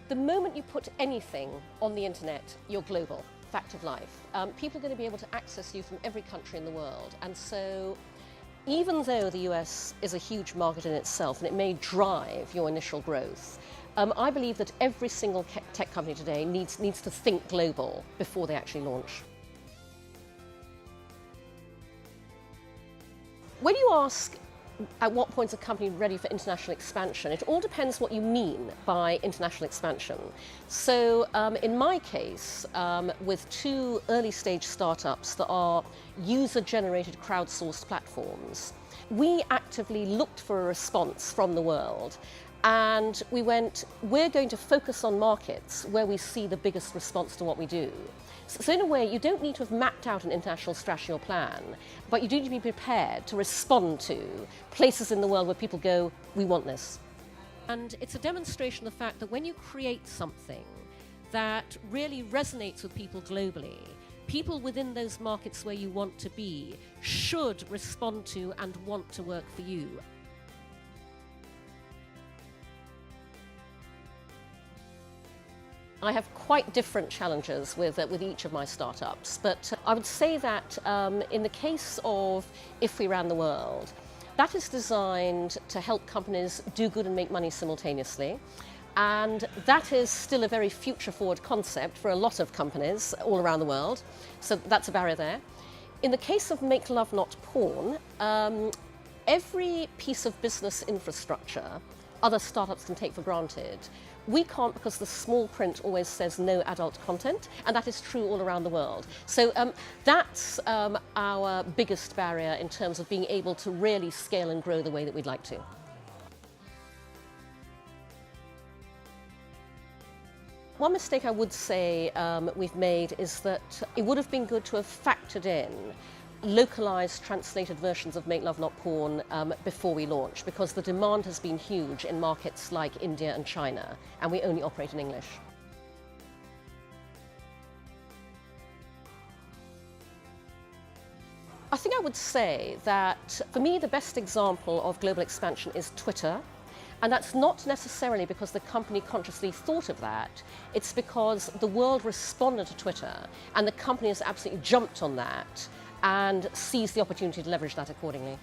The moment you put anything on the internet, you're global. Fact of life. People are going to be able to access you from every country in the world. And so even though the US is a huge market in itself and it may drive your initial growth, I believe that every single tech company today needs to think global before they actually launch. When you ask at what point is a company ready for international expansion, it all depends what you mean by international expansion. So in my case, with two early stage startups that are user-generated crowdsourced platforms, we actively looked for a response from the world. And we went, we're going to focus on markets where we see the biggest response to what we do. So in a way, you don't need to have mapped out an international strategy or plan, but you do need to be prepared to respond to places in the world where people go, we want this. And it's a demonstration of the fact that when you create something that really resonates with people globally, people within those markets where you want to be should respond to and want to work for you. I have quite different challenges with each of my startups, but I would say that in the case of If We Ran the World, that is designed to help companies do good and make money simultaneously. And that is still a very future-forward concept for a lot of companies all around the world, so that's a barrier there. In the case of Make Love Not Porn, every piece of business infrastructure other startups can take for granted. We can't because the small print always says no adult content, and that is true all around the world. So that's our biggest barrier in terms of being able to really scale and grow the way that we'd like to. One mistake I would say we've made is that it would have been good to have factored in localized translated versions of Make Love Not Porn before we launch, because the demand has been huge in markets like India and China, and we only operate in English. I think I would say that for me the best example of global expansion is Twitter. And that's not necessarily because the company consciously thought of that. It's because the world responded to Twitter and the company has absolutely jumped on that and seized the opportunity to leverage that accordingly.